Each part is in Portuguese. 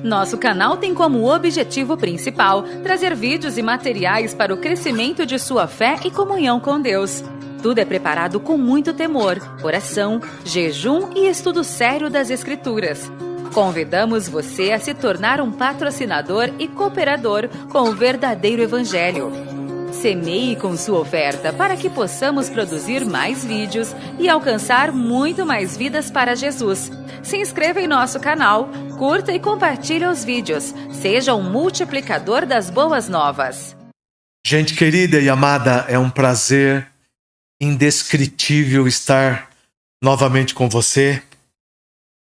Nosso canal tem como objetivo principal trazer vídeos e materiais para o crescimento de sua fé e comunhão com Deus. Tudo é preparado com muito temor, oração, jejum e estudo sério das Escrituras. Convidamos você a se tornar um patrocinador e cooperador com o verdadeiro Evangelho. Semeie com sua oferta para que possamos produzir mais vídeos e alcançar muito mais vidas para Jesus. Se inscreva em nosso canal, curta e compartilhe os vídeos. Seja um multiplicador das boas novas. Gente querida e amada, é um prazer indescritível estar novamente com você,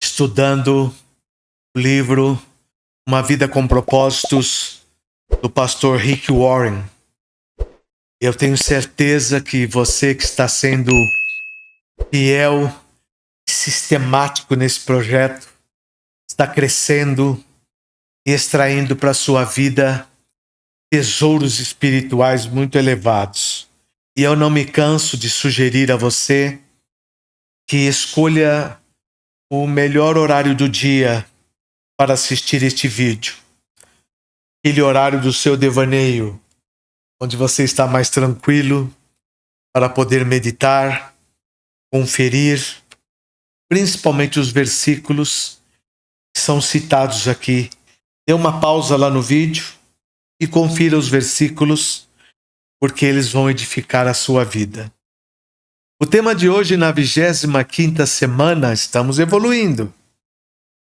estudando o livro Uma Vida com Propósitos, do pastor Rick Warren. Eu tenho certeza que você que está sendo fiel e sistemático nesse projeto está crescendo e extraindo para a sua vida tesouros espirituais muito elevados. E eu não me canso de sugerir a você que escolha o melhor horário do dia para assistir este vídeo. Aquele horário do seu devaneio, onde você está mais tranquilo para poder meditar, conferir, principalmente os versículos que são citados aqui. Dê uma pausa lá no vídeo e confira os versículos, porque eles vão edificar a sua vida. O tema de hoje, na 25ª semana, estamos evoluindo,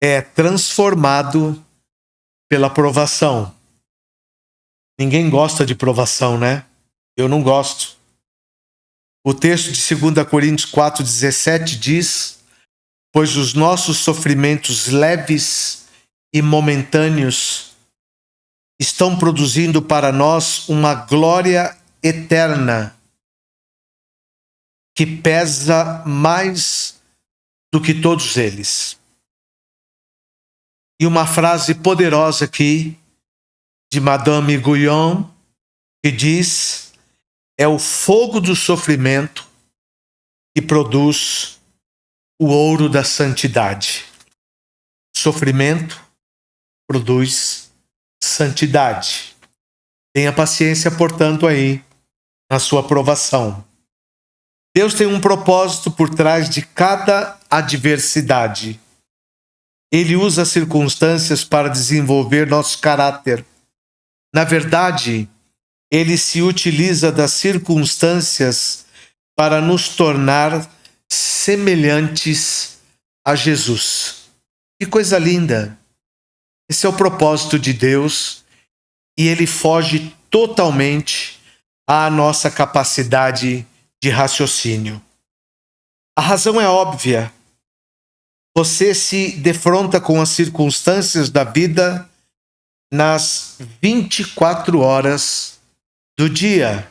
é transformado pela provação. Ninguém gosta de provação, né? Eu não gosto. O texto de 2 Coríntios 4,17 diz: pois os nossos sofrimentos leves e momentâneos estão produzindo para nós uma glória eterna que pesa mais do que todos eles. E uma frase poderosa aqui de Madame Guyon, que diz: é o fogo do sofrimento que produz o ouro da santidade. Sofrimento produz santidade. Tenha paciência, portanto, aí na sua provação. Deus tem um propósito por trás de cada adversidade. Ele usa as circunstâncias para desenvolver nosso caráter. Na verdade, ele se utiliza das circunstâncias para nos tornar semelhantes a Jesus. Que coisa linda! Esse é o propósito de Deus e ele foge totalmente à nossa capacidade de raciocínio. A razão é óbvia. Você se defronta com as circunstâncias da vida nas 24 horas do dia.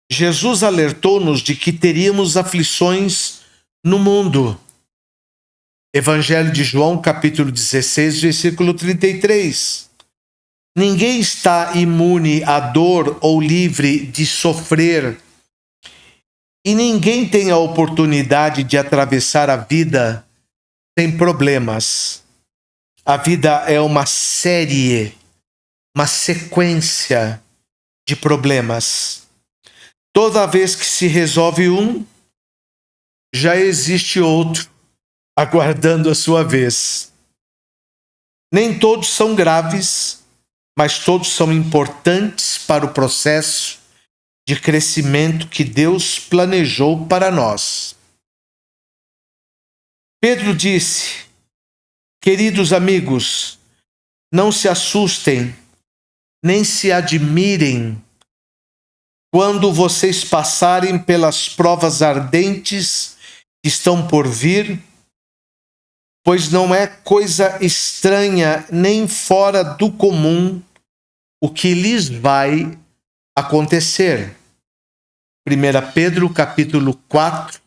Jesus alertou-nos de que teríamos aflições no mundo. Evangelho de João, capítulo 16, versículo 33. Ninguém está imune à dor ou livre de sofrer. E ninguém tem a oportunidade de atravessar a vida sem problemas. A vida é uma série, uma sequência de problemas. Toda vez que se resolve um, já existe outro aguardando a sua vez. Nem todos são graves, mas todos são importantes para o processo de crescimento que Deus planejou para nós. Pedro disse: queridos amigos, não se assustem, nem se admirem quando vocês passarem pelas provas ardentes que estão por vir, pois não é coisa estranha nem fora do comum o que lhes vai acontecer. 1 Pedro capítulo 4,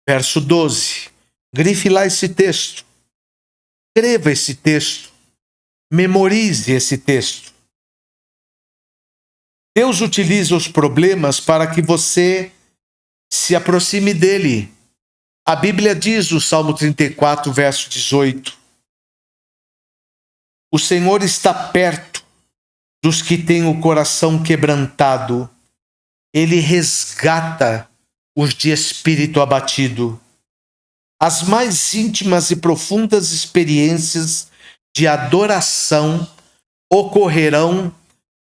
verso 12. Grife lá esse texto. Escreva esse texto. Memorize esse texto. Deus utiliza os problemas para que você se aproxime dele. A Bíblia diz no Salmo 34, verso 18: O Senhor está perto dos que têm o coração quebrantado. Ele resgata os de espírito abatido. As mais íntimas e profundas experiências de adoração ocorrerão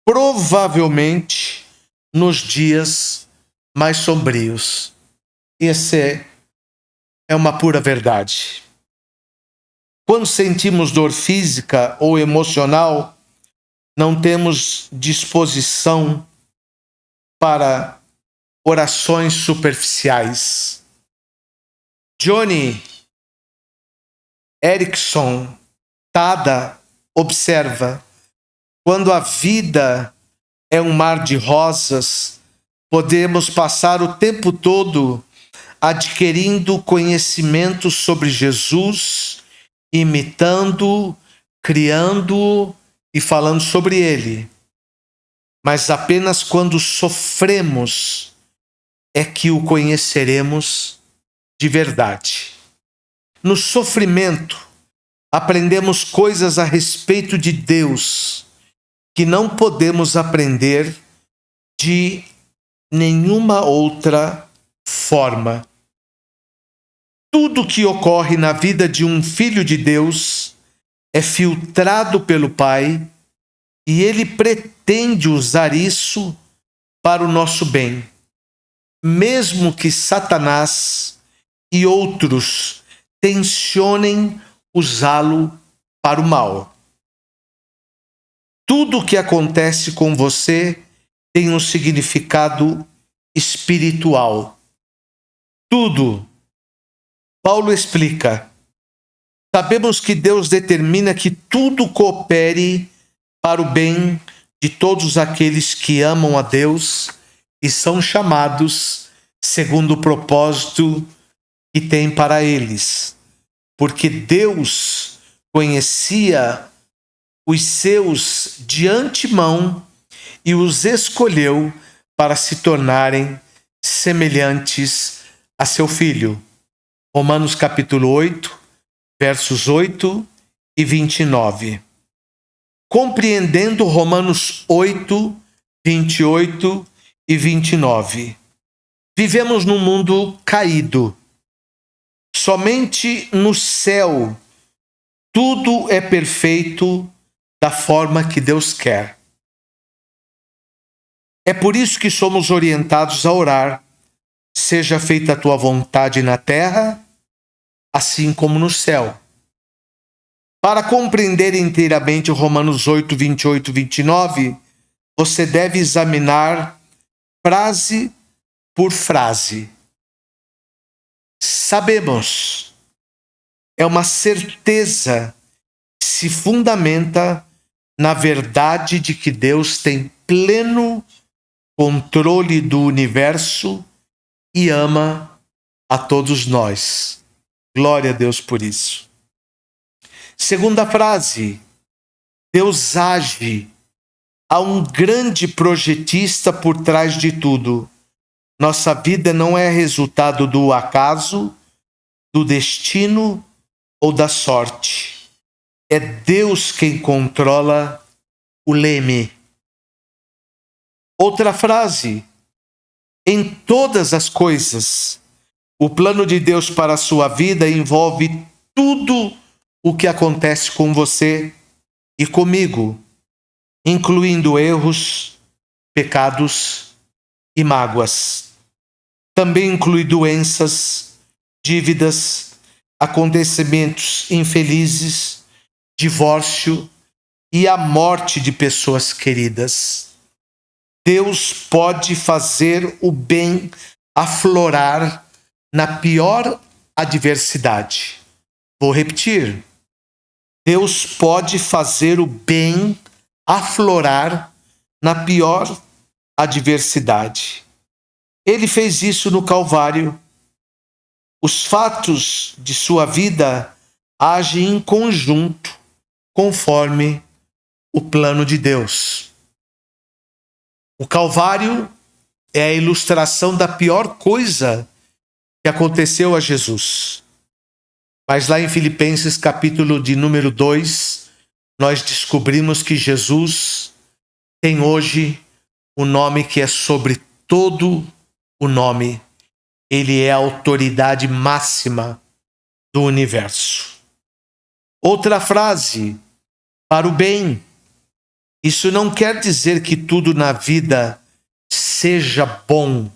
provavelmente nos dias mais sombrios. Essa é uma pura verdade. Quando sentimos dor física ou emocional, não temos disposição para orações superficiais. Johnny Erickson Tada observa: quando a vida é um mar de rosas, podemos passar o tempo todo adquirindo conhecimento sobre Jesus, imitando, criando e falando sobre ele. Mas apenas quando sofremos é que o conheceremos de verdade. No sofrimento, aprendemos coisas a respeito de Deus que não podemos aprender de nenhuma outra forma. Tudo que ocorre na vida de um filho de Deus é filtrado pelo Pai e ele pretende usar isso para o nosso bem, mesmo que Satanás e outros tensionem usá-lo para o mal. Tudo o que acontece com você tem um significado espiritual. Tudo. Paulo explica: sabemos que Deus determina que tudo coopere para o bem de todos aqueles que amam a Deus e são chamados segundo o propósito que tem para eles. Porque Deus conhecia os seus de antemão e os escolheu para se tornarem semelhantes a seu Filho. Romanos capítulo 8, versos 8 e 29. Compreendendo Romanos 8, 28 e 29. Vivemos num mundo caído. Somente no céu tudo é perfeito da forma que Deus quer. É por isso que somos orientados a orar: seja feita a tua vontade na terra, assim como no céu. Para compreender inteiramente Romanos 8, 28 e 29, você deve examinar frase por frase. Sabemos, é uma certeza que se fundamenta na verdade de que Deus tem pleno controle do universo e ama a todos nós. Glória a Deus por isso. Segunda frase: Deus age. Há um grande projetista por trás de tudo. Nossa vida não é resultado do acaso, do destino ou da sorte. É Deus quem controla o leme. Outra frase: em todas as coisas, o plano de Deus para a sua vida envolve tudo o que acontece com você e comigo, incluindo erros, pecados e mágoas. Também inclui doenças, dívidas, acontecimentos infelizes, divórcio e a morte de pessoas queridas. Deus pode fazer o bem aflorar na pior adversidade. Vou repetir. Deus pode fazer o bem aflorar na pior adversidade. Ele fez isso no Calvário. Os fatos de sua vida agem em conjunto, conforme o plano de Deus. O Calvário é a ilustração da pior coisa que aconteceu a Jesus. Mas lá em Filipenses capítulo de número 2, nós descobrimos que Jesus tem hoje o nome que é sobre todo o nome. Ele é a autoridade máxima do universo. Outra frase, para o bem. Isso não quer dizer que tudo na vida seja bom.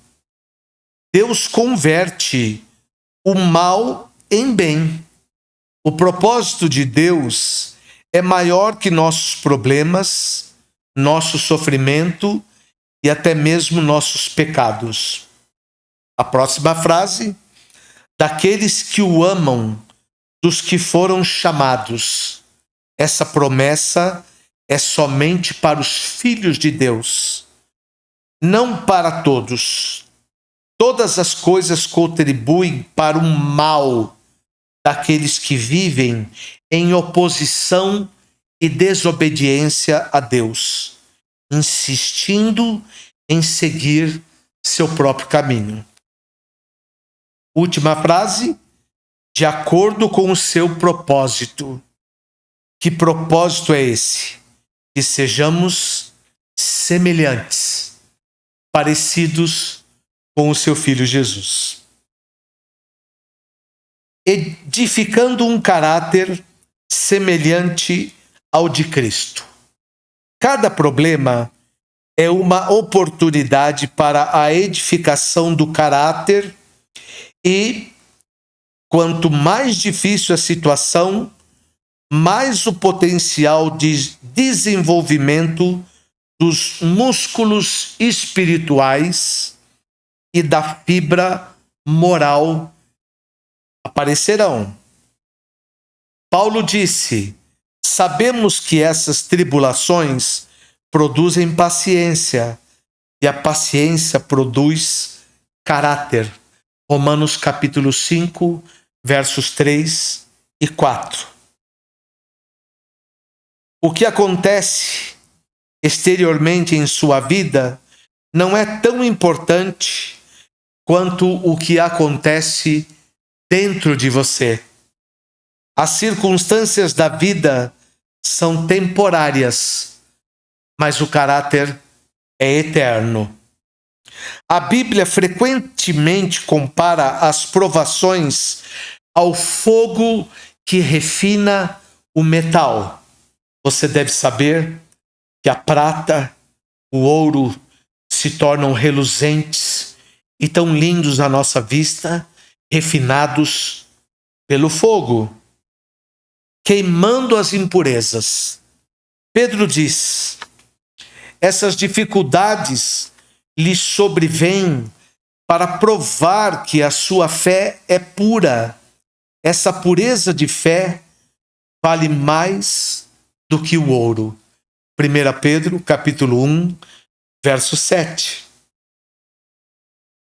Deus converte o mal em bem. O propósito de Deus é maior que nossos problemas, nosso sofrimento e até mesmo nossos pecados. A próxima frase, daqueles que o amam, dos que foram chamados. Essa promessa é somente para os filhos de Deus, não para todos. Todas as coisas contribuem para o mal daqueles que vivem em oposição e desobediência a Deus, insistindo em seguir seu próprio caminho. Última frase, de acordo com o seu propósito. Que propósito é esse? Que sejamos semelhantes, parecidos com o seu Filho Jesus. Edificando um caráter semelhante ao de Cristo. Cada problema é uma oportunidade para a edificação do caráter e, quanto mais difícil a situação, mais o potencial de desenvolvimento dos músculos espirituais e da fibra moral aparecerão. Paulo disse: sabemos que essas tribulações produzem paciência, e a paciência produz caráter. Romanos capítulo 5, versos 3 e 4. O que acontece exteriormente em sua vida não é tão importante quanto o que acontece dentro de você. As circunstâncias da vida são temporárias, mas o caráter é eterno. A Bíblia frequentemente compara as provações ao fogo que refina o metal. Você deve saber que a prata, o ouro se tornam reluzentes e tão lindos à nossa vista, refinados pelo fogo, queimando as impurezas. Pedro diz: essas dificuldades lhe sobrevêm para provar que a sua fé é pura. Essa pureza de fé vale mais do que o ouro. 1 Pedro, capítulo 1, verso 7.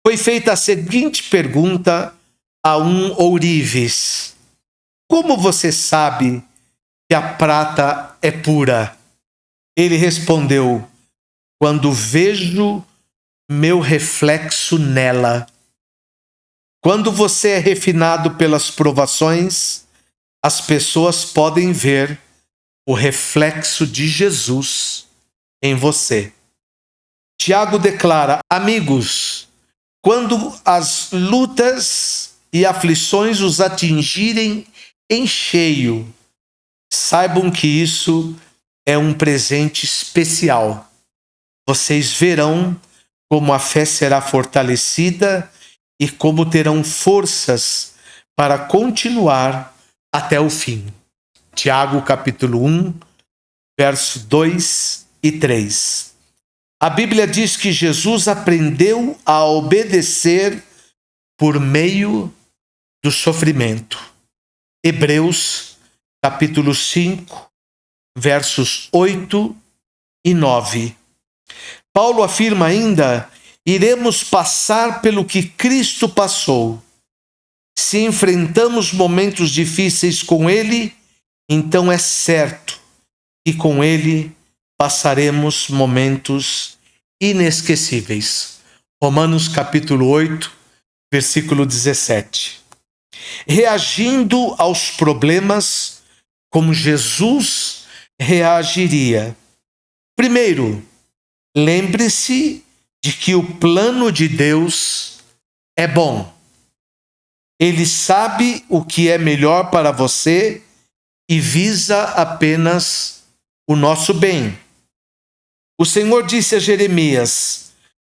Foi feita a seguinte pergunta a um ourives: como você sabe que a prata é pura? Ele respondeu: quando vejo meu reflexo nela. Quando você é refinado pelas provações, as pessoas podem ver o reflexo de Jesus em você. Tiago declara: amigos, quando as lutas e aflições os atingirem em cheio, saibam que isso é um presente especial. Vocês verão como a fé será fortalecida e como terão forças para continuar até o fim. Tiago capítulo 1, verso 2 e 3. A Bíblia diz que Jesus aprendeu a obedecer por meio do sofrimento. Hebreus capítulo 5, versos 8 e 9. Paulo afirma ainda: iremos passar pelo que Cristo passou. Se enfrentamos momentos difíceis com Ele, então é certo que com Ele passaremos momentos inesquecíveis. Romanos capítulo 8, versículo 17. Reagindo aos problemas como Jesus reagiria? Primeiro, lembre-se de que o plano de Deus é bom. Ele sabe o que é melhor para você e visa apenas o nosso bem. O Senhor disse a Jeremias: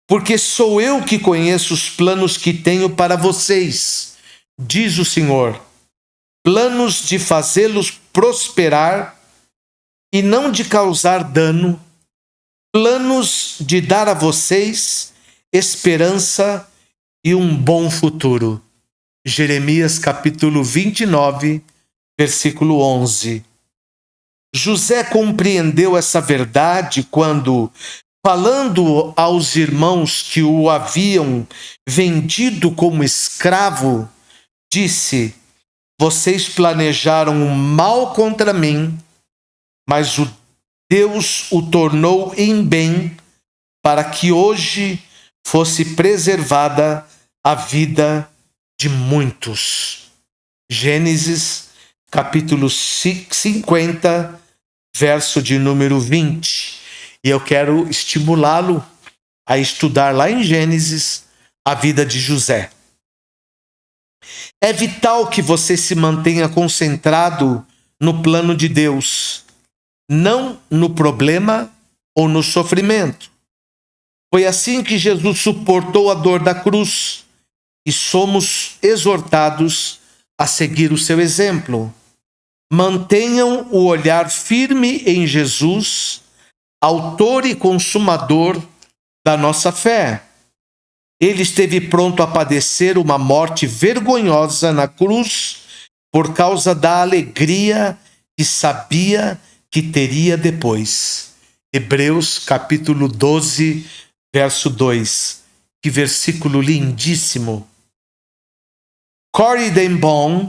porque sou eu que conheço os planos que tenho para vocês, diz o Senhor, planos de fazê-los prosperar e não de causar dano, planos de dar a vocês esperança e um bom futuro. Jeremias capítulo 29, versículo 11. José compreendeu essa verdade quando, falando aos irmãos que o haviam vendido como escravo, disse: vocês planejaram o mal contra mim, mas Deus o tornou em bem para que hoje fosse preservada a vida de muitos. Gênesis capítulo 50, verso de número 20. E eu quero estimulá-lo a estudar lá em Gênesis a vida de José. É vital que você se mantenha concentrado no plano de Deus, não no problema ou no sofrimento. Foi assim que Jesus suportou a dor da cruz e somos exortados a seguir o seu exemplo. Mantenham o olhar firme em Jesus, autor e consumador da nossa fé. Ele esteve pronto a padecer uma morte vergonhosa na cruz por causa da alegria que sabia que teria depois. Hebreus capítulo 12, verso 2. Que versículo lindíssimo. Corrie ten Boom,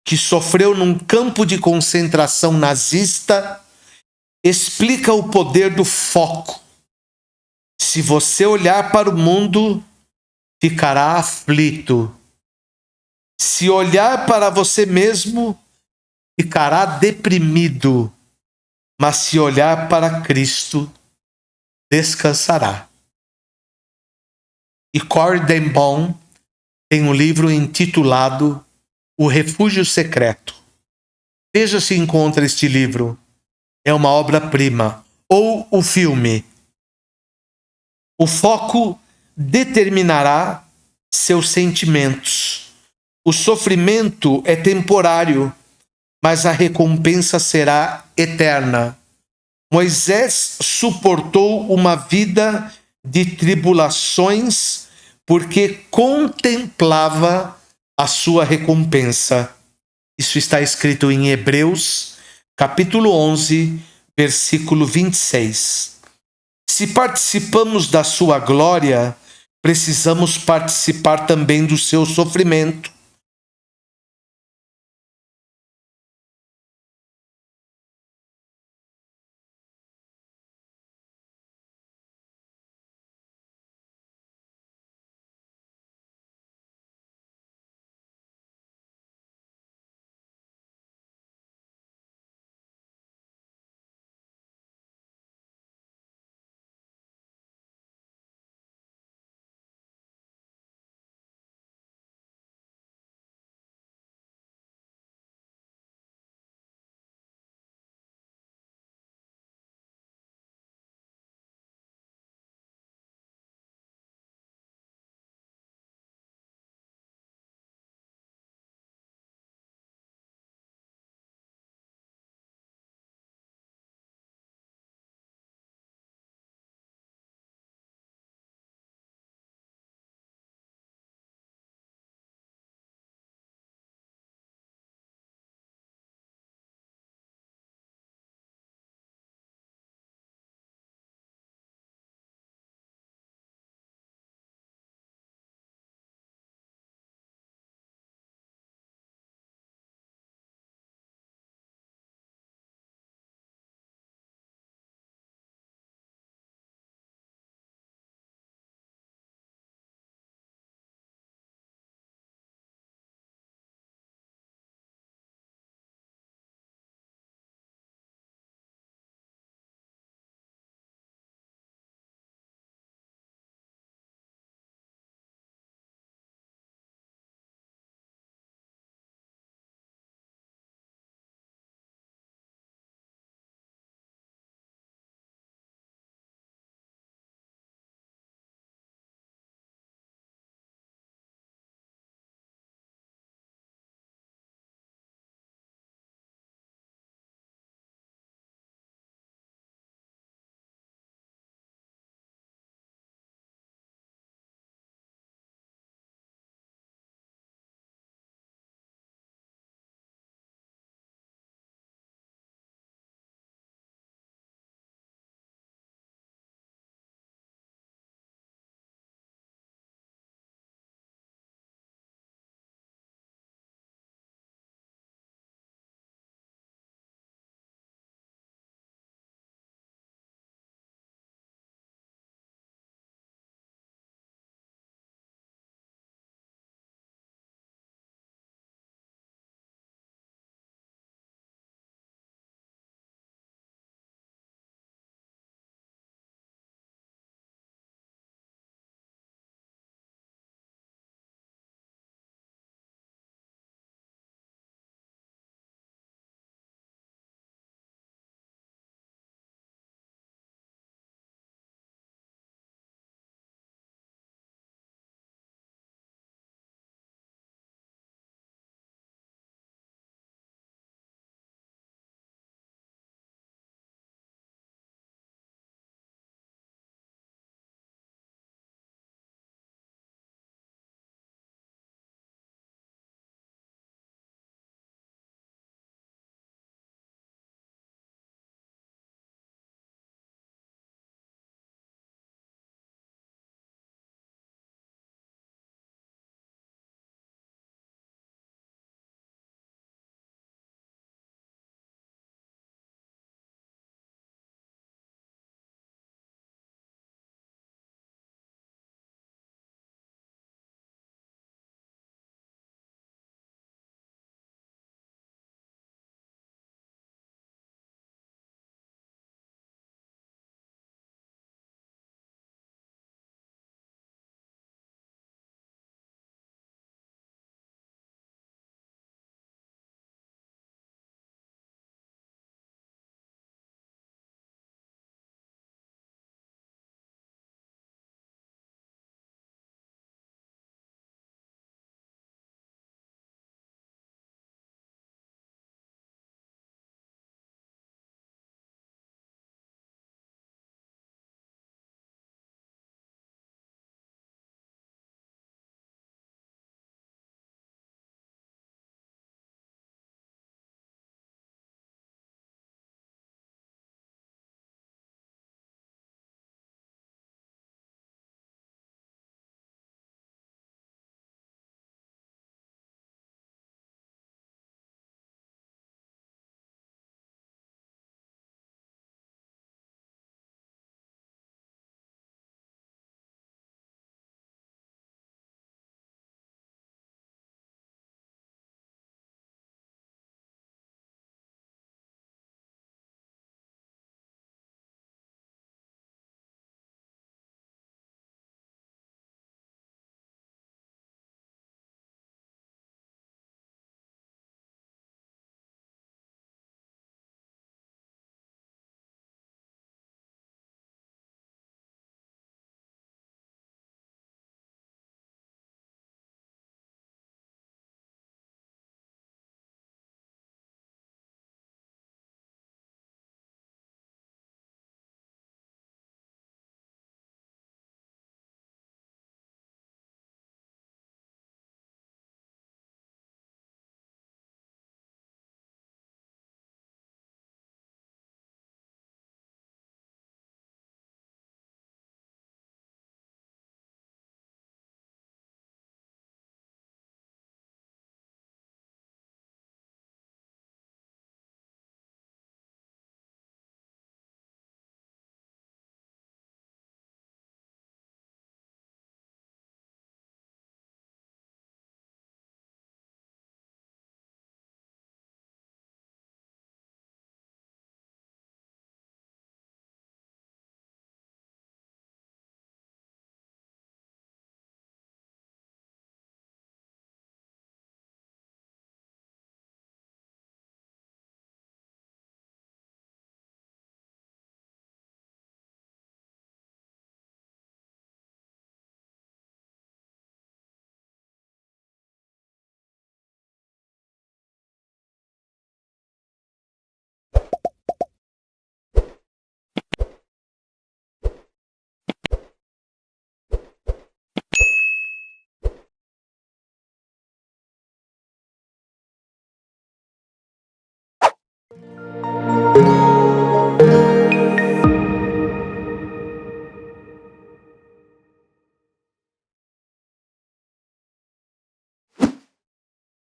que sofreu num campo de concentração nazista, explica o poder do foco. Se você olhar para o mundo, ficará aflito. Se olhar para você mesmo, ficará deprimido. Mas se olhar para Cristo, descansará. E Corrie ten Boom tem um livro intitulado O Refúgio Secreto. Veja se encontra este livro. É uma obra-prima. Ou o filme. O foco determinará seus sentimentos. O sofrimento é temporário, mas a recompensa será eterna. Moisés suportou uma vida de tribulações porque contemplava a sua recompensa. Isso está escrito em Hebreus, capítulo 11, versículo 26. Se participamos da sua glória, precisamos participar também do seu sofrimento.